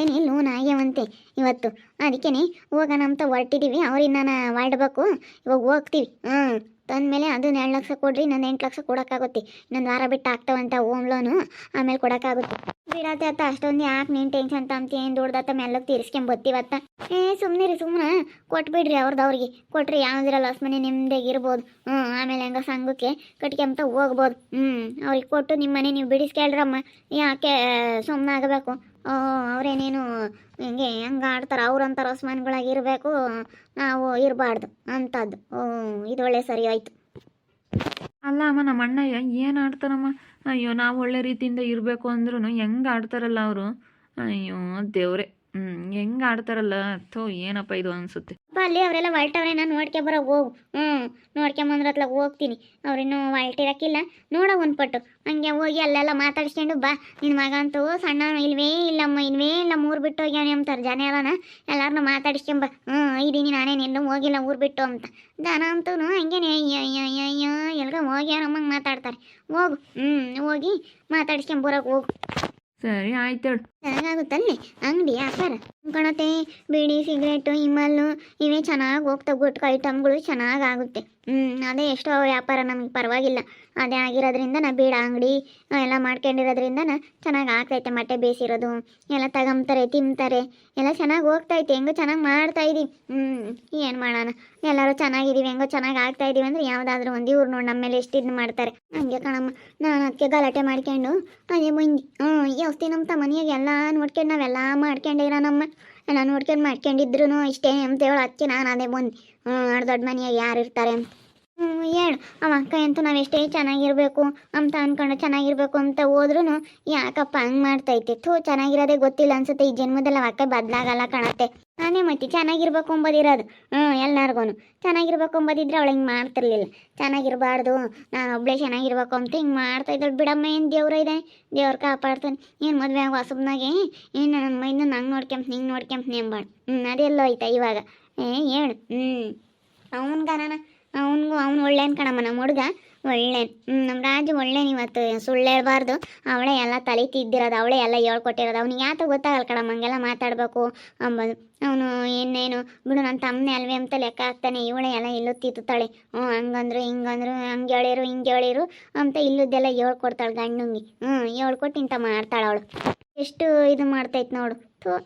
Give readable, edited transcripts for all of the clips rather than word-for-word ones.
ಅಲ್ಲೇನೆ ಲೋನ್ ಆಗ್ಯಾವಂತೆ ಇವತ್ತು. ಅದಕ್ಕೇನೆ ಹೋಗೋಣ ಅಂತ ಹೊರಟಿದ್ದೀವಿ. ಅವ್ರಿನ್ನ ಹೊರಡ್ಬೇಕು, ಇವಾಗ ಹೋಗ್ತೀವಿ. ತಂದಮೇಲೆ ಅದು 2 ಲಕ್ಷ ಕೊಡ್ರಿ, ಇನ್ನೊಂದು 8 ಲಕ್ಷ ಕೊಡೋಕ್ಕಾಗುತ್ತೆ. ಇನ್ನೊಂದು ವಾರ ಬಿಟ್ಟು ಆಗ್ತಾವಂತ ಹೋಮ್ ಲೋನು, ಆಮೇಲೆ ಕೊಡೋಕ್ಕಾಗುತ್ತೆ. ಬಿಡತ್ತೆ ಅತ್ತ, ಅಷ್ಟೊಂದು ಯಾಕೆ ನೀನು ಟೆನ್ಷನ್ ತಂತಿ? ಏನು ದೊಡ್ಡದತ್ತ ಮೆಲ್ಲಗೆ ತೀರಿಸ್ಕೊಂಬತ್ತೀವತ್ತ. ಸುಮ್ಮನೆ ಕೊಟ್ಬಿಡ್ರಿ ಅವ್ರಿಗೆ ಕೊಟ್ರಿ, ಯಾವುದಿರಲ್ಲ ಮನೆ ನಿಮ್ದಾಗಿರ್ಬೋದು. ಆಮೇಲೆ ಹೆಂಗ ಸಂಘಕ್ಕೆ ಕಟ್ಕೊಂತ ಹೋಗ್ಬೋದು. ಅವ್ರಿಗೆ ಕೊಟ್ಟು ನಿಮ್ಮ ಮನೆ ನೀವು ಬಿಡಿಸ್ಕೇಳ್ರಮ್ಮ, ಯಾಕೆ ಸುಮ್ಮನೆ ಆಗಬೇಕು? ಅವರೇನೇನು ಹೆಂಗೆ ಆಡ್ತಾರೆ, ಅವ್ರಂಥ ರಸ್ಮಾನ್ಗಳಾಗಿರಬೇಕು, ನಾವು ಇರಬಾರ್ದು ಅಂಥದ್ದು. ಇದೊಳ್ಳೆ ಸರಿ ಆಯಿತು. ಅಲ್ಲ ಅಮ್ಮ, ನಮ್ಮ ಅಣ್ಣಯ್ಯ ಏನು ಆಡ್ತಾರಮ್ಮ? ಅಯ್ಯೋ, ನಾವು ಒಳ್ಳೆ ರೀತಿಯಿಂದ ಇರಬೇಕು ಅಂದ್ರೂ ಹೆಂಗೆ ಆಡ್ತಾರಲ್ಲ ಅವರು. ಅಯ್ಯೋ ದೇವ್ರೆ, ಹೆಂಗೆ ಆಡ್ತಾರಲ್ಲ. ಏನಪ್ಪ ಇದು ಅನಿಸುತ್ತೆ. ಅಲ್ಲಿ ಅವರೆಲ್ಲ ಹೊಲ್ಟವ್ರೆ, ನಾನು ನೋಡ್ಕೊಂಬರೋ ಹೋಗು. ನೋಡ್ಕೊಂಬಂದ್ರತ್ಲ ಹೋಗ್ತೀನಿ. ಅವ್ರಿನ್ನೂ ಹೊಲ್ಟಿರಕ್ಕಿಲ್ಲ, ನೋಡೋ ಒಂದು ಪಟ್ಟು ಹಂಗೆ ಹೋಗಿ ಅಲ್ಲೆಲ್ಲ ಮಾತಾಡ್ಸ್ಕೊಂಡು ಬಾ. ನಿನ್ನ ಮಗ ಅಂತೂ ಸಣ್ಣ ಇಲ್ವೇ ಇಲ್ಲಮ್ಮ, ಇಲ್ವೇ ಇಲ್ಲ, ಊರು ಬಿಟ್ಟು ಹೋಗ್ಯಾನೆ ಅಂತಾರೆ ಜನ ಎಲ್ಲನ. ಎಲ್ಲರನ್ನೂ ಮಾತಾಡಿಸ್ಕೊಂಬ. ಇದೀನಿ ನಾನೇನೆಲ್ಲೂ ಹೋಗಿಲ್ಲ ಊರು ಬಿಟ್ಟು ಅಂತ. ದನ ಅಂತೂ ಹಂಗೇನೆ ಅಯ್ಯ ಎಲ್ಗ ಹೋಗ್ಯಾರಮ್ಮಂಗೆ ಮಾತಾಡ್ತಾರೆ. ಹೋಗು, ಹೋಗಿ ಮಾತಾಡಿಸ್ಕೊಂಬರೋಕೆ ಹೋಗು. ಸರಿ ಆಯ್ತು ಹೇಳು. ಚೆನ್ನಾಗಾಗುತ್ತಲ್ಲಿ ಅಂಗಡಿ ವ್ಯಾಪಾರ ಕಣತೆ. ಬೀಡಿ ಸಿಗರೇಟು ಹಿಮಲ್ಲು ಇವೇ ಚೆನ್ನಾಗಿ ಹೋಗ್ತಾವೆ. ಗುಟ್ಕ ಐಟಮ್ಗಳು ಚೆನ್ನಾಗಾಗುತ್ತೆ. ಅದೇ ಎಷ್ಟೋ ವ್ಯಾಪಾರ ನಮಗೆ ಪರವಾಗಿಲ್ಲ. ಅದೇ ಆಗಿರೋದ್ರಿಂದ ನಾ ಬೀಡ ಅಂಗಡಿ ಎಲ್ಲ ಮಾಡ್ಕೊಂಡಿರೋದ್ರಿಂದ ಚೆನ್ನಾಗಿ ಆಗ್ತೈತೆ. ಮೊಟ್ಟೆ ಬೇಯಿಸಿರೋದು ಎಲ್ಲ ತಗೊಂತಾರೆ, ತಿಂತಾರೆ, ಎಲ್ಲ ಚೆನ್ನಾಗಿ ಹೋಗ್ತೈತೆ. ಹೆಂಗೋ ಚೆನ್ನಾಗಿ ಮಾಡ್ತಾಯಿದ್ದೀವಿ. ಏನು ಮಾಡೋಣ, ಎಲ್ಲರೂ ಚೆನ್ನಾಗಿದ್ದೀವಿ, ಹೆಂಗೋ ಚೆನ್ನಾಗಿ ಆಗ್ತಾಯಿದ್ದೀವಿ ಅಂದರೆ ಯಾವುದಾದ್ರೂ ಒಂದು ಇವ್ರು ನೋಡಿ ನಮ್ಮ ಮೇಲೆ ಎಷ್ಟು ಇದು ಮಾಡ್ತಾರೆ. ಹಂಗೆ ಕಣಮ್ಮ, ನಾನು ಅದಕ್ಕೆ ಗಲಾಟೆ ಮಾಡ್ಕೊಂಡು ಅದೇ ಮುಂದೆ ಜಾಸ್ತಿ ನಮ್ಮ ಮನೆಯಾಗ ಎಲ್ಲ ನೋಡ್ಕೊಂಡು ನಾವೆಲ್ಲ ಮಾಡ್ಕೊಂಡಿರೋ ನಮ್ಮ ಎಲ್ಲ ನೋಡ್ಕೊಂಡು ಮಾಡ್ಕೊಂಡಿದ್ರು ಇಷ್ಟೇ ಅಂತ ಹೇಳಿ ಅದಕ್ಕೆ ನಾನು ಅದೇ ಬಂದು ದೊಡ್ಡ ಮನೆಯಾಗ ಯಾರು ಇರ್ತಾರೆ ಅಂತ ಹೇಳು. ಅವ ಅಕ್ಕ ಅಂತೂ ನಾವೆಷ್ಟೇ ಚೆನ್ನಾಗಿರ್ಬೇಕು ಅಂತ ಅಂದ್ಕೊಂಡು ಚೆನ್ನಾಗಿರ್ಬೇಕು ಅಂತ ಹೋದ್ರೂ ಯಾಕಪ್ಪ ಹಂಗೆ ಮಾಡ್ತೈತೆ? ಚೆನ್ನಾಗಿರೋದೇ ಗೊತ್ತಿಲ್ಲ ಅನ್ಸುತ್ತೆ. ಈ ಜನ್ಮದಲ್ಲಿ ಅವ ಅಕ್ಕ ಬದಲಾಗಲ್ಲ ಕಣತ್ತೆ. ನಾನೇ ಮತ್ತೆ ಚೆನ್ನಾಗಿರ್ಬೇಕು ಅಂಬೋದಿರೋದು. ಎಲ್ಲರಿಗೂ ಚೆನ್ನಾಗಿರ್ಬೇಕು ಅಂಬೋದಿದ್ರೆ ಅವಳು ಹಿಂಗೆ ಮಾಡ್ತಿರ್ಲಿಲ್ಲ. ಚೆನ್ನಾಗಿರಬಾರ್ದು, ನಾನು ಒಬ್ಬಳೇ ಚೆನ್ನಾಗಿರ್ಬೇಕು ಅಂತ ಹಿಂಗೆ ಮಾಡ್ತಾಯಿದ್ದಾಳೆ. ಬಿಡಮ್ಮ, ಏನು ದೇವ್ರ ಇದೆ, ದೇವ್ರು ಕಾಪಾಡ್ತಾನೆ. ಏನು ಮದುವೆ ಆಗೋ ಹೊಸಬ್ನಾಗೆ ಏನು ನನ್ನ ಮೈನ ನಂಗೆ ನೋಡ್ಕೊಂತ ಹಿಂಗೆ ನೋಡ್ಕೊಂತ ಎಂಬಾಳು. ಅದೆಲ್ಲೋ ಐತಾ ಇವಾಗ? ಹೇಳು. ಅವನ್ಗಾನ ಅವನು ಒಳ್ಳೇನು ಕಣಮ್ಮ, ನಮ್ಮ ಹುಡುಗ ಒಳ್ಳೇನು. ನಮ್ಮ ರಾಜು ಒಳ್ಳೇನು. ಇವತ್ತು ಸುಳ್ಳು ಹೇಳ್ಬಾರ್ದು. ಅವಳೇ ಎಲ್ಲ ತಲೆ ತಿದ್ದಿರೋದು, ಅವಳೇ ಎಲ್ಲ ಹೇಳ್ಕೊಟ್ಟಿರೋದು. ಅವ್ನಿಗೆ ಯಾತ ಗೊತ್ತಾಗಲ್ಲ ಕಣಮ್ಮ ಹಂಗೆಲ್ಲ ಮಾತಾಡಬೇಕು ಅಂಬೋದು. ಅವನು ಇನ್ನೇನು ಬಿಡು, ನನ್ನ ತಮ್ಮನೇ ಅಲ್ವೇ ಅಂತ ಲೆಕ್ಕ ಹಾಕ್ತಾನೆ. ಇವಳೇ ಎಲ್ಲ ಇಲ್ಲೂ ತಿತ್ತಾಳೆ. ಹಂಗಂದ್ರು ಹಿಂಗಂದ್ರು, ಹಂಗೆ ಹೇಳಿರು ಹಿಂಗೆ ಹೇಳಿರು ಅಂತ ಇಲ್ಲದ್ದೆಲ್ಲ ಹೇಳ್ಕೊಡ್ತಾಳೆ ಗಂಡಂಗೆ. ಹೇಳ್ಕೊಟ್ಟು ಇಂಥ ಮಾಡ್ತಾಳೆ ಅವಳು. ಎಷ್ಟು ಇದು ಮಾಡ್ತೈತೆ ನೋಡು.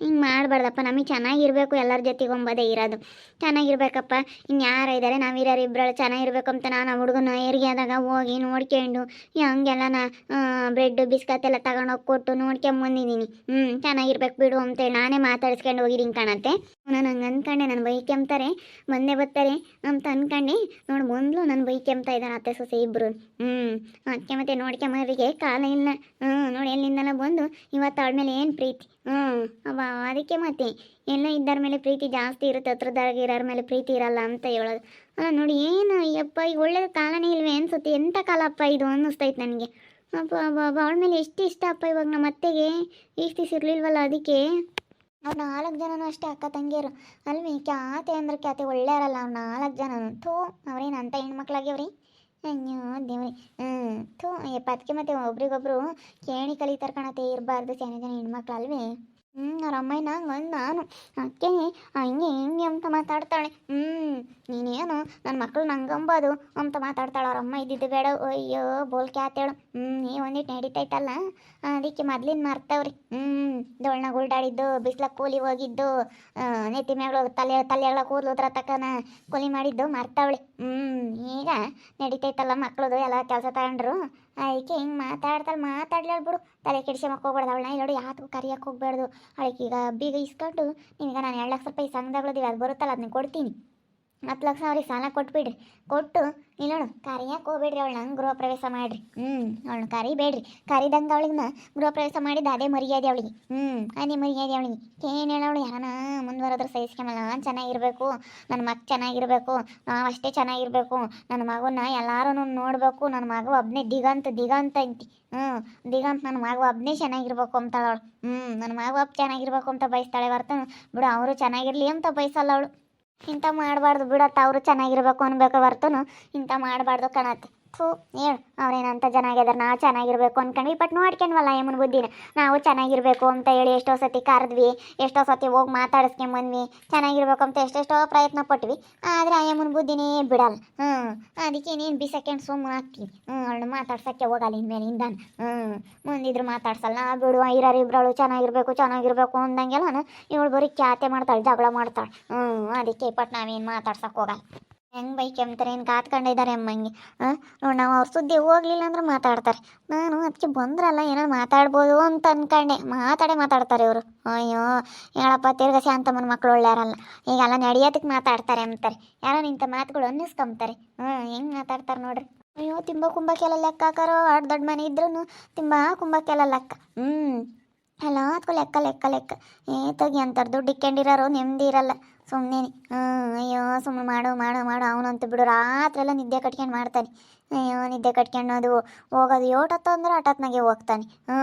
ಹಿಂಗೆ ಮಾಡಬಾರ್ದಪ್ಪ. ನಮಗೆ ಚೆನ್ನಾಗಿರ್ಬೇಕು, ಎಲ್ಲರ ಜೊತೆಗೆ ಒಂಬದೇ ಇರೋದು. ಚೆನ್ನಾಗಿರ್ಬೇಕಪ್ಪ. ಇನ್ನು ಯಾರು ಇದ್ದಾರೆ, ನಾವಿರೋರು ಇಬ್ಬರು ಚೆನ್ನಾಗಿರ್ಬೇಕು ಅಂತ ನಾನು ಆ ಹುಡುಗನ ಏರಿಗೆ ಆದಾಗ ಹೋಗಿ ನೋಡ್ಕೊಂಡು ಹಂಗೆಲ್ಲ ಬ್ರೆಡ್ ಬಿಸ್ಕತ್ ಎಲ್ಲ ತಗೊಂಡೋಗಿ ಕೊಟ್ಟು ನೋಡ್ಕೊಂಬಂದಿದ್ದೀನಿ. ಚೆನ್ನಾಗಿರ್ಬೇಕು ಬಿಡು ಅಂತೇಳಿ ನಾನೇ ಮಾತಾಡಿಸ್ಕೊಂಡು ಹೋಗಿದ್ದೀನಿ ಕಾಣತ್ತೆ. ನಾನು ಹಂಗೆ ಅಂದ್ಕೊಂಡೆ, ನನ್ನ ಬೈಕೆಂಬ್ತಾರೆ, ಬಂದೇ ಬರ್ತಾರೆ ಅಂತ ಅಂದ್ಕೊಂಡೆ. ನೋಡಿ ಬಂದ್ಲು, ನನ್ನ ಬೈಕೆಂಬ್ತಾ ಇದ್ದಾನೆ ಅತ್ತೆ ಸೊಸೆ ಇಬ್ಬರು. ಅದಕ್ಕೆ ಮತ್ತೆ ನೋಡ್ಕೊಂಬರಿಗೆ ಕಾಲ ಇಲ್ಲ. ನೋಡಿ ಎಲ್ಲಿಂದಲ್ಲ ಬಂದು ಇವತ್ತು ಅವಳ ಮೇಲೆ ಏನು ಪ್ರೀತಿ. ಅದಕ್ಕೆ ಮತ್ತೆ ಎಲ್ಲ ಇದ್ದರ ಮೇಲೆ ಪ್ರೀತಿ ಜಾಸ್ತಿ ಇರುತ್ತೆ, ಹತ್ರದಾಗ ಇರೋರ ಮೇಲೆ ಪ್ರೀತಿ ಇರಲ್ಲ ಅಂತ ಹೇಳೋದು. ಅಲ್ಲ ನೋಡಿ, ಏನು ಯಪ್ಪ, ಈಗ ಒಳ್ಳೆಯ ಕಾಲನೇ ಇಲ್ವೇ ಅನ್ಸುತ್ತೆ. ಎಂಥ ಕಾಲಪ್ಪ ಇದು ಅನ್ನಿಸ್ತೈತೆ ನನಗೆ. ಅಪ್ಪ ಅವಳ ಮೇಲೆ ಎಷ್ಟು ಇಷ್ಟ ಅಪ್ಪ ಇವಾಗ ನಮ್ಮ ಅತ್ತೆಗೆ. ಇಷ್ಟು ದಿವಸ ಇರಲಿಲ್ವಲ್ಲ, ಅದಕ್ಕೆ. ಅವ್ರು 4 ಜನನೂ ಅಷ್ಟೇ ಅಕ್ಕ ತಂಗಿಯರು ಅಲ್ವೇ. ಖ್ಯಾತೆ ಅಂದ್ರೆ ಖ್ಯಾತೆ, ಒಳ್ಳೆಯರಲ್ಲ ಅವ್ರು 4 ಜನನು. ಅವ್ರೇನು ಅಂತ ಹೆಣ್ಮಕ್ಳಾಗ್ಯವ್ರಿ? ಅಯ್ಯೋ ದೇವ್ರಿ. ಅದಕ್ಕೆ ಮತ್ತೆ ಒಬ್ರಿಗೊಬ್ರು ಕೇಳಿ ಕಲಿತಾರೆ ಕಣತೆ. ಇರಬಾರ್ದು ಜನ ಹೆಣ್ಮಕ್ಳು ಅಲ್ವೇ. ಅವ್ರ ಅಮ್ಮಯ್ಯನ ಹಂಗಂದು ನಾನು ಅದಕ್ಕೆ ಹಂಗೆ ಹಿಂಗೆ ಅಂತ ಮಾತಾಡ್ತಾಳೆ. ನೀನೇನು ನನ್ನ ಮಕ್ಕಳು ನಂಗಂಬೋದು ಅಂತ ಮಾತಾಡ್ತಾಳೆ. ಅವ್ರ ಅಮ್ಮ ಇದ್ದಿದ್ದು ಬೇಡ. ಅಯ್ಯೋ ಬೋಲ್ಕೆ ಆತೇಳು. ಒಂದಿಟ್ಟು ನಡೀತೈತಲ್ಲ, ಅದಕ್ಕೆ ಮೊದ್ಲಿನ ಮರ್ತವ್ರಿ. ದೊಳ್ಳ ಗುಲ್ಡಾಡಿದ್ದು, ಬಿಸ್ಲಾಗ ಕೂಲಿ ಹೋಗಿದ್ದು, ನೆತ್ತಿ ಮ್ಯಾಗಳು ತಲೆಗಳ ಕೂದಲು ಹತ್ರ ತಕ್ಕನ ಕೂಲಿ ಮಾಡಿದ್ದು ಮರ್ತವಳಿ. ಈಗ ನಡೀತೈತಲ್ಲ ಮಕ್ಳದು ಎಲ್ಲ ಕೆಲಸ ತಗೊಂಡ್ರು. ಅದಕ್ಕೆ ಹಿಂಗೆ ಮಾತಾಡ್ಲಾಡ್ಬಿಡು. ತಲೆ ಕೆಡಿಸ್ಕೊಂಬಕ್ಕೆ ಹೋಗ್ಬಾರ್ದು ಅವಳನ್ನ. ನೋಡಿ ಯಾತಕ್ಕೂ ಕರಿಯಕ್ಕೆ ಹೋಗ್ಬಾರ್ದು. ಅವಳಿಗೆ ಈಗ ಬೀಗ ಇಸ್ಕೊಂಡು ನಿಮಗೆ ನಾನು 2 ಲಕ್ಷ ರೂಪಾಯಿ ಸಂಘದಗಳಿವೆ, ಅದು ಬರುತ್ತಲ್ಲ, ಅದನ್ನ ಕೊಡ್ತೀನಿ. 10 ಲಕ್ಷ ಅವ್ರಿಗೆ ಸಾಲ ಕೊಟ್ಬಿಡ್ರಿ. ಕೊಟ್ಟು ಇಲ್ಲಿ ನೋಡು, ಕರಿಯಕ್ಕೆ ಹೋಗ್ಬೇಡ್ರಿ ಅವಳನ್ನ. ಗೃಹ ಪ್ರವೇಶ ಮಾಡಿರಿ. ಅವಳನ್ನ ಕರಿಬೇಡ್ರಿ. ಕರಿದಂಗೆ ಅವಳಿಗೆ ಗೃಹ ಪ್ರವೇಶ ಮಾಡಿದ್ದು ಅದೇ ಮರ್ಯಾದೆ ಅವಳಿಗೆ. ಅದೇ ಮರ್ಯಾದೆ ಅವಳಿಗೆ. ಏನು ಹೇಳವಳು, ಯಾರನ ಮುಂದುವರೆದ್ರೆ ಸಹಿಸ್ಕೊಂಬಲ್ಲ. ನಾನು ಚೆನ್ನಾಗಿರಬೇಕು, ನನ್ನ ಮಗ ಚೆನ್ನಾಗಿರಬೇಕು, ನಾವು ಅಷ್ಟೇ ಚೆನ್ನಾಗಿರಬೇಕು, ನನ್ನ ಮಗನ ಎಲ್ಲರೂ ನೋಡಬೇಕು, ನನ್ನ ಮಗ ಒಬ್ಬನೇ ದಿಗಂತ ಅಂತಿ. ದಿಗಂತ ನನ್ನ ಮಗ ಒಬ್ಬನೇ ಚೆನ್ನಾಗಿರ್ಬೇಕು ಅಂತಾಳೆ ಅವಳು. ನನ್ನ ಮಗ ಒಬ್ಬ ಚೆನ್ನಾಗಿರ್ಬೇಕು ಅಂತ ಬಯಸ್ತಾಳೆ ಹೊರ್ತು ಬಿಡು ಅವರು ಚೆನ್ನಾಗಿರಲಿ ಅಂತ ಬಯಸಲ್ಲ ಅವಳು. ಇಂಥ ಮಾಡಬಾರ್ದು ಬಿಡತ್ತ. ಅವರು ಚೆನ್ನಾಗಿರ್ಬೇಕು ಅನ್ಬೇಕು ಹೊರ್ತನು ಇಂಥ ಮಾಡಬಾರ್ದು ಕಣತ್ತೆ. ಥೂ ಹೇಳು ಅವ್ರೇನಂತ ಚೆನ್ನಾಗಿದಾರೆ ನಾವು ಚೆನ್ನಾಗಿರ್ಬೇಕು ಅನ್ಕೊಂಡ್ವಿ ಬಟ್ ನೋಡ್ಕೊಂಡ್ವಲ್ಲ ಯಮ್ಮನ ಬುದ್ಧಿನ ನಾವು ಚೆನ್ನಾಗಿರ್ಬೇಕು ಅಂತ ಹೇಳಿ ಎಷ್ಟೋ ಸತಿ ಕರೆದ್ವಿ, ಎಷ್ಟೋ ಸತಿ ಹೋಗಿ ಮಾತಾಡಿಸ್ಕೊಂಬಂದ್ವಿ, ಚೆನ್ನಾಗಿರ್ಬೇಕು ಅಂತ ಎಷ್ಟೆಷ್ಟೋ ಪ್ರಯತ್ನ ಪಟ್ವಿ. ಆದರೆ ಆ ಯಮ್ಮನ ಬುದ್ಧಿನೇ ಬಿಡಲ್ಲ. ಅದಕ್ಕೆ ನೀನು ಬಿಸಕ್ಕೆ ಸುಮ್ಮನೆ ಹಾಕ್ತೀವಿ. ಅವಳು ಮಾತಾಡ್ಸೋಕ್ಕೆ ಹೋಗಲ್ಲ ಇನ್ಮೇಲಿಂದ. ಮುಂದಿದ್ರು ಮಾತಾಡ್ಸಲ್ಲ ಬಿಡು, ಇರೋರು ಇಬ್ಬರಳು ಚೆನ್ನಾಗಿರ್ಬೇಕು ಅಂದಂಗೆಲ್ಲ ಇವಳು ಬರೀ ಖ್ಯಾತೆ ಮಾಡ್ತಾಳೆ, ಜಗಳ ಮಾಡ್ತಾಳೆ. ಅದಕ್ಕೆ ಬಟ್ ನಾವೇನು ಮಾತಾಡ್ಸಕ್ಕೆ ಹೋಗಲ್ಲ. ಹೆಂಗೆ ಬೈಕೆಂಬ್ತಾರೆ ಏನು ಕಾತ್ಕೊಂಡಿದ್ದಾರೆ ಅಮ್ಮಂಗೆ. ನೋಡಿ ನಾವು ಅವ್ರ ಸುದ್ದಿ ಹೋಗ್ಲಿಲ್ಲ ಅಂದ್ರೆ ಮಾತಾಡ್ತಾರೆ. ನಾನು ಅದಕ್ಕೆ ಬಂದ್ರಲ್ಲ ಏನೋ ಮಾತಾಡ್ಬೋದು ಅಂತ ಅನ್ಕೊಂಡೆ, ಮಾತಾಡ್ತಾರೆ ಇವರು. ಅಯ್ಯೋ ಹೇಳಪ್ಪ, ತಿರ್ಗ ಶಾಂತಮ್ಮನ ಮಕ್ಕಳು ಒಳ್ಳೆಯಾರಲ್ಲ, ಈಗೆಲ್ಲ ನಡೆಯೋದಕ್ಕೆ ಮಾತಾಡ್ತಾರೆ ಅಂತಾರೆ. ಯಾರೋ ನಿಂತ ಮಾತುಗಳು ಅನ್ನಿಸ್ಕೊಂತಾರೆ. ಹೆಂಗೆ ಮಾತಾಡ್ತಾರೆ ನೋಡ್ರಿ. ಅಯ್ಯೋ ಕುಂಬಕ್ಕೆಲ್ಲ ಲೆಕ್ಕ ಹಾಕಾರೋ, ದೊಡ್ಡ ಮನೆ ಇದ್ರೂ ಕುಂಬಕ್ಕೆಲ್ಲ ಲೆಕ್ಕ. ಎಲ್ಲದಕ್ಕೂ ಲೆಕ್ಕ ಏತಾಗಿ ಅಂತಾರೆ. ದುಡ್ಡು ಇಕ್ಕೊಂಡಿರೋರು ನೆಮ್ಮದಿ ಇರಲ್ಲ ಸುಮ್ಮನೆ. ಅಯ್ಯೋ ಸುಮ್ಮನೆ ಮಾಡು ಅವನಂತೂ ಬಿಡು, ರಾತ್ರಿ ಎಲ್ಲ ನಿದ್ದೆ ಕಟ್ಕೊಂಡು ಮಾಡ್ತಾನೆ. ಅಯ್ಯೋ ನಿದ್ದೆ ಕಟ್ಕೊಂಡು ಹೋಗೋದು ಏಟತ್ತು ಅಂದ್ರೆ ಅಟತ್ನಾಗೆ ಹೋಗ್ತಾನೆ.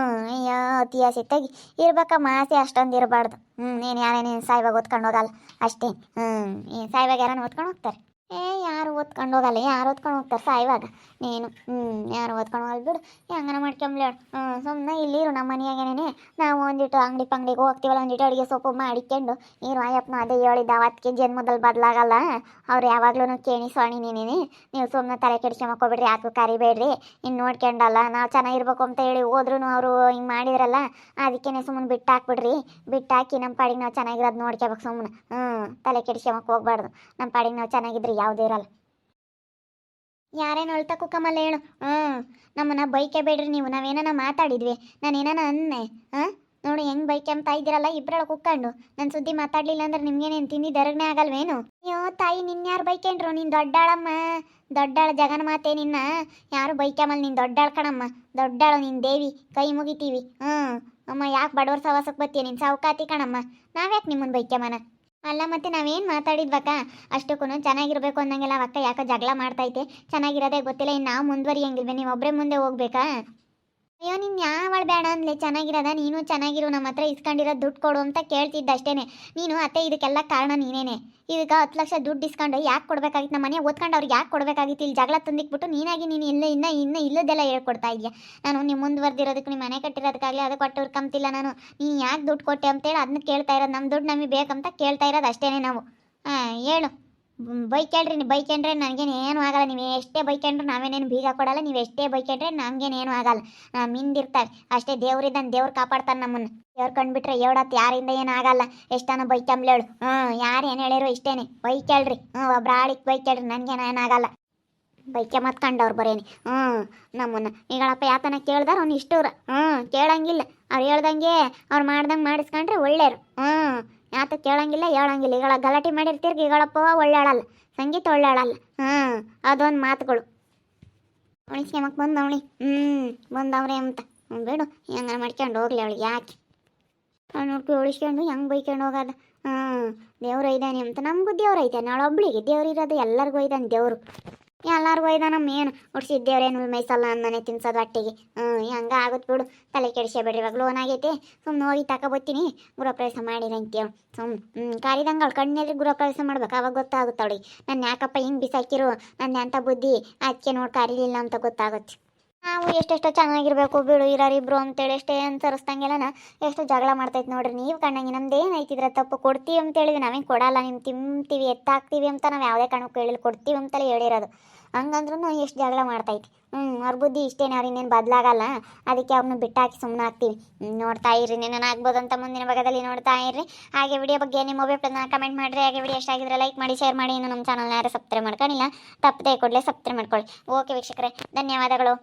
ಅಯ್ಯೋ ಅತಿ ಆಸೆ ತೆಗಿ ಇರ್ಬೇಕಮ್ಮ, ಆಸೆ ಅಷ್ಟೊಂದು ಇರಬಾರ್ದು. ನೀನು ಯಾರೇನೇನು ಸಾಯ್ವಾಗ ಓದ್ಕೊಂಡು ಹೋಗಲ್ಲ ಅಷ್ಟೇ. ಸಾಯ್ವಾಗ ಯಾರನ್ನು ಓದ್ಕೊಂಡು ಹೋಗ್ತಾರೆ? ಯಾರು ಓದ್ಕೊಂಡು ಹೋಗಲ್ಲ, ಯಾರು ಓದ್ಕೊಂಡು ಹೋಗ್ತಾರೆ ಸಾಯ್ವಾಗ? ನೀನು ಯಾರು ಓದ್ಕೊಂಡು ಹೋಗಲ್ಲ ಬಿಡು, ಹೆಂಗನ ಮಾಡ್ಕೊಂಬ್ಲೇಳು. ಸುಮ್ಮನೆ ಇಲ್ಲಿರು ನಮ್ಮ ಮನೆಯಾಗೇನೆ ನಾವು ಒಂದಿಟ್ಟು ಅಂಗಡಿ ಪಂಗಡಿಗೆ ಹೋಗ್ತೀವಲ್ಲ, ಒಂದಿಟ್ಟು ಅಡುಗೆ ಸೊಪ್ಪು ಮಾಡಿಕೊಂಡು ಇರು. ಅಯ್ಯಪ್ಪನ ಅದೇ ಹೇಳಿದ್ದ ಅವತ್ತಿಗೆ ಜನ್ಮದಲ್ಲಿ ಬದಲಾಗಲ್ಲ, ಅವ್ರು ಯಾವಾಗ್ಲೂ ಕೇಣಿ ಸ್ವಾಣಿ ನೀನೇನೆ. ನೀವು ಸುಮ್ಮನೆ ತಲೆ ಕೆಡಿಸ್ಕೊಂಬಕ್ಕೋಬಿಡ್ರಿ, ಯಾಕೂ ಕರಿಬೇಡ್ರಿ, ಇನ್ನು ನೋಡ್ಕೊಂಡಲ್ಲ ನಾವು ಚೆನ್ನಾಗಿರ್ಬೇಕು ಅಂತ ಹೇಳಿ ಹೋದ್ರೂ ಅವರು ಹಿಂಗೆ ಮಾಡಿದ್ರಲ್ಲ, ಅದಕ್ಕೇ ಸುಮ್ಮನೆ ಬಿಟ್ಟಾಕಿ ನಮ್ಮ ಪಾಡಿಗೆ ನಾವು ಚೆನ್ನಾಗಿರೋದು ನೋಡ್ಕೋಬೇಕು ಸುಮ್ಮನೆ. ತಲೆ ಕೆಡಿಸ್ಕೊಂಬಕ್ಕೆ ಹೋಗ್ಬಾರ್ದು, ನಮ್ಮ ಪಾಡಿಗೆ ನಾವು ಚೆನ್ನಾಗಿದ್ರೆ ಯಾವುದೇ ಇರಲ್ಲ. ಯಾರೇನು ಅಳ್ತಾ ಕುಕ್ಕಮಲ್ಲ ಹೇಳು. ನಮ್ಮನ್ನ ಬೈಕೆ ಬೇಡ್ರಿ ನೀವು, ನಾವೇನ ಮಾತಾಡಿದ್ವಿ, ನಾನೇನ ಅನ್ನೆ? ನೋಡಿ ಹೆಂಗೆ ಬೈಕೆ ಅಂತ ಇದ್ದೀರಲ್ಲ ಇಬ್ಬರಳ ಕುಕ್ಕೊಂಡು. ನನ್ನ ಸುದ್ದಿ ಮಾತಾಡಲಿಲ್ಲ ಅಂದ್ರೆ ನಿಮ್ಗೇನೇನು ತಿಂದಿದ್ದರಗನೇ ಆಗಲ್ವೇನು? ಅಯ್ಯೋ ತಾಯಿ, ನಿನ್ಯಾರು ಬೈಕೇಂಡ್ರು? ನೀನು ದೊಡ್ಡಾಳಮ್ಮ, ದೊಡ್ಡಾಳ ಜಗನ ಮಾತೆ ನಿನ್ನ ಯಾರು ಬೈಕ್ಯಾಮಲ್ಲ. ನೀನು ದೊಡ್ಡಾಳ ಕಣಮ್ಮ, ದೊಡ್ಡಾಳು ನೀನು ದೇವಿ, ಕೈ ಮುಗಿತೀವಿ. ಅಮ್ಮ ಯಾಕೆ ಬಡವರ ಸವಾಸಕ್ಕೆ ಬತ್ತೀಯ? ನೀನು ಸಾವುಕಾತಿ ಕಣಮ್ಮ, ನಾವ್ಯಾಕೆ ನಿಮ್ಮನ್ನು ಬೈಕ್ಯಮನ? ಅಲ್ಲ ಮತ್ತೆ ನಾವೇನು ಮಾತಾಡಿದ್ವಕ್ಕ? ಅಷ್ಟಕ್ಕೂ ಚೆನ್ನಾಗಿರ್ಬೇಕು ಅನ್ನಂಗೆಲ್ಲ ಅವಕ್ಕ ಯಾಕೆ ಜಗಳ ಮಾಡ್ತೈತೆ? ಚೆನ್ನಾಗಿರೋದೇ ಗೊತ್ತಿಲ್ಲ, ಇನ್ನು ನಾವು ಮುಂದುವರಿಯಂಗಿಲ್ವೇ? ನೀವು ಒಬ್ಬರೇ ಮುಂದೆ ಹೋಗ್ಬೇಕಾ? ಅಯ್ಯೋ ನೀನು ಯಾವಳು ಬೇಡ ಅಂದ್ಲೆ, ಚೆನ್ನಾಗಿರೋದ ನೀನು ಚೆನ್ನಾಗಿರು, ನಮ್ಮ ಹತ್ರ ಇಸ್ಕೊಂಡಿರೋ ದುಡ್ಡು ಕೊಡು ಅಂತ ಕೇಳ್ತಿದ್ದ ಅಷ್ಟೇ. ನೀನು ಅತ್ತೆ ಇದಕ್ಕೆಲ್ಲ ಕಾರಣ ನೀನೇನೆ. ಈಗ 10 ಲಕ್ಷ ದುಡ್ಡು ಇಸ್ಕೊಂಡು ಯಾಕೆ ಕೊಡಬೇಕಾಗಿತ್ತು? ನಮ್ಮ ಮನೆ ಓದ್ಕೊಂಡು ಅವ್ರಿಗೆ ಯಾಕೆ ಕೊಡಬೇಕಾಗಿತ್ತು? ಇಲ್ಲಿ ಜಗಳ ತಂದಿಕ್ಬಿಟ್ಟು ನೀನಾಗಿ ನೀನು ಇನ್ನು ಇಲ್ಲದೆಲ್ಲ ಹೇಳ್ಕೊಡ್ತಾ ಇದೆಯಾ? ನಾನು ನೀವು ಮುಂದುವರೆದಿರೋದಕ್ಕೆ, ನಿಮ್ಮ ಮನೆ ಕಟ್ಟಿರೋದಕ್ಕಾಗಲಿ ಅದಕ್ಕೆ ಕೊಟ್ಟು ಕಂತಿಲ್ಲ ನಾನು. ನೀನು ಯಾಕೆ ದುಡ್ಡು ಕೊಟ್ಟೆ ಅಂತೇಳಿ ಅದನ್ನ ಕೇಳ್ತಾ ಇರೋದು. ನಮ್ಮ ದುಡ್ಡು ನಮಗೆ ಬೇಕಂತ ಕೇಳ್ತಾ ಇರೋದು ಅಷ್ಟೇ ನಾವು. ಹೇಳು, ಬೈಕೇಳ್ರಿ, ನೀವು ಬೈಕೊಂಡ್ರೆ ನನಗೇನು ಆಗಲ್ಲ. ನೀವು ಎಷ್ಟೇ ಬೈಕೊಂಡ್ರೆ ನಾವೇನೇನು ಬೀಗ ಕೊಡಲ್ಲ, ನೀವು ಎಷ್ಟೇ ಬೈಕೊಂಡ್ರೆ ನಮಗೇನೇನು ಆಗಲ್ಲ. ಮಿಂದಿರ್ತಾರೆ ಅಷ್ಟೇ. ದೇವ್ರಿದ್ದಾನೆ, ದೇವ್ರು ಕಾಪಾಡ್ತಾನೆ ನಮ್ಮನ್ನು. ದೇವ್ರು ಕಂಡುಬಿಟ್ರೆ ಏಳತ್ತು ಯಾರಿಂದ ಏನು ಆಗಲ್ಲ. ಎಷ್ಟಾನ ಬೈಕಂಬ್ಲೇಳು. ಯಾರು ಏನು ಹೇಳಿರೋ ಇಷ್ಟೇನೆ, ಬೈಕೇಳ್ರಿ. ಒಬ್ರು ಆಳಿಗೆ ಬೈಕೇಳ್ರಿ, ನನಗೇನಾಗಲ್ಲ. ಬೈಕೆ ಮತ್ಕೊಂಡವ್ರು ಬರೇನಿ. ನಮ್ಮನ್ನು ಈಗಳಪ್ಪ ಯಾತನ ಕೇಳ್ದಾರ ಅವ್ನು ಇಷ್ಟೂರ ಕೇಳಂಗಿಲ್ಲ. ಅವ್ರು ಹೇಳ್ದಂಗೆ ಅವ್ರು ಮಾಡ್ದಂಗೆ ಮಾಡಿಸ್ಕೊಂಡ್ರೆ ಒಳ್ಳೆಯರು. ಯಾತ ಕೇಳಂಗಿಲ್ಲ ಹೇಳಂಗಿಲ್ಲ. ಈಗಳ ಗಲಾಟೆ ಮಾಡಿರ್ತೀರ್ಗ ಈಗಳಪ್ಪ ಒಳ್ಳೆಯಾಳಲ್ಲ, ಸಂಗೀತ ಒಳ್ಳೆಯಾಳಲ್ಲ. ಅದೊಂದು ಮಾತುಗಳು. ಉಳಿಸ್ಕೊಂಬಕ್ಕೆ ಬಂದವಳಿ ಬಂದವ್ರೆ ಅಂತ ಬಿಡು, ಹೆಂಗ ಮಾಡ್ಕೊಂಡು ಹೋಗ್ಲಿ ಅವಳಿಗೆ ಯಾಕೆ? ಅವ್ನು ನೋಡ್ಕೊ ಉಳಿಸ್ಕೊಂಡು ಹೆಂಗೆ ಬೈಕೊಂಡು ಹೋಗೋದು? ದೇವ್ರು ಒಯ್ದಾನೆ ಅಂತ ನಮ್ಮ ಬುದ್ಧಿಯವ್ರು ಐತೆ. ನಾಳೆ ಒಬ್ಳಿಗೆ ದೇವ್ರು ಇರೋದು, ಎಲ್ಲರಿಗೂ ಒಯ್ದಾನೆ ದೇವರು, ಎಲ್ಲರಿಗೂ ಒಯ್ದಾನ. ಮೇನು ಹುಡ್ಸಿದ್ದೇವ್ರೇನು ಮೈಸಲ್ಲ ಮನೆ ತಿನ್ಸೋದು ಹೊಟ್ಟಿಗೆ. ಹಂಗೆ ಆಗುತ್ತೆ ಬಿಡು, ತಲೆ ಕೆಡಿಸ್ಬೇಡ್ರಿ. ಇವಾಗ ಲೋನ್ ಆಗೈತೆ, ಸುಮ್ಮನೆ ಹೋಗಿ ತಗೊಬತ್ತೀನಿ, ಗೃಹಪ್ರವೇಶ ಮಾಡಿರಿ ಅಂತೇಳು. ಕಾರಿದಂಗೆ ಅವಳು ಕಣ್ಣಲ್ಲಿ ಗೃಹಪ್ರವೇಶ ಮಾಡ್ಬೇಕು, ಅವಾಗ ಗೊತ್ತಾಗುತ್ತೆ ಅವಳಿಗೆ ನನ್ನ ಯಾಕಪ್ಪ ಹಿಂಗೆ ಬಿಸಾಕಿರು, ನನ್ನ ಅಂತ ಬುದ್ಧಿ ಅದಕ್ಕೆ ನೋಡಿ ಕರೀಲಿಲ್ಲ ಅಂತ ಗೊತ್ತಾಗುತ್ತೆ. ನಾವು ಎಷ್ಟೆಷ್ಟೋ ಚೆನ್ನಾಗಿರ್ಬೇಕು ಬಿಡು, ಇರೋರಿಬ್ರು ಅಂತೇಳಿ ಎಷ್ಟೇ ಅನ್ಸರಿಸ್ದಂಗೆಲ್ಲ ಎಷ್ಟು ಜಗಳ ಮಾಡ್ತೈತೆ ನೋಡ್ರಿ. ನೀವು ಕಣ್ಣಂಗೆ ನಮ್ದು ಏನೈತಿದ್ರೆ ತಪ್ಪು ಕೊಡ್ತೀವಿ ಅಂತೇಳಿವಿ, ನಾವೇನು ಕೊಡಲ್ಲ. ನಿಮ್ಮ ತಿಂತೀವಿ ಎತ್ತಾಕ್ತೀವಿ ಅಂತ ನಾವು ಯಾವುದೇ ಕಾರಣಕ್ಕೂ ಹೇಳಿಲ್ಲ, ಕೊಡ್ತೀವಿ ಅಂತಲೇ ಹೇಳಿರೋದು. ಹಂಗಂದ್ರೂ ಎಷ್ಟು ಜಗಳ ಮಾಡ್ತೈತಿ. ಅವ್ರ ಬುದ್ಧಿ ಇಷ್ಟೇನೆ, ಅವ್ರು ಇನ್ನೇನು ಬದಲಾಗಲ್ಲ. ಅದಕ್ಕೆ ಅವ್ರನ್ನ ಬಿಟ್ಟಾಕಿ ಸುಮ್ಮನೆ ಆಗ್ತೀವಿ. ನೋಡ್ತಾ ಇರ್ರಿ, ಏನೇನು ಆಗ್ಬೋದು ಅಂತ ಮುಂದಿನ ಭಾಗದಲ್ಲಿ ನೋಡ್ತಾ ಇರ್ರಿ. ಹಾಗೆ ವಿಡಿಯೋ ಬಗ್ಗೆ ನಿಮ್ಮ ಅಭಿಪ್ರಾಯನ ಕಮೆಂಟ್ ಮಾಡಿರಿ. ಹಾಗೆ ವಿಡಿಯೋ ಎಷ್ಟಾಗಿದ್ರೆ ಲೈಕ್ ಮಾಡಿ, ಶೇರ್ ಮಾಡಿ. ಇನ್ನು ನಮ್ಮ ಚಾನಲ್ನ ಯಾರು ಸಬ್ಸ್ಕ್ರೈಬ್ ಮಾಡ್ಕೊಂಡಿಲ್ಲ ತಪ್ಪದೆ ಕೂಡಲೇ ಸಬ್ಸ್ಕ್ರೈಬ್ ಮಾಡ್ಕೊಳ್ಳಿ. ಓಕೆ ವೀಕ್ಷಕರೇ, ಧನ್ಯವಾದಗಳು.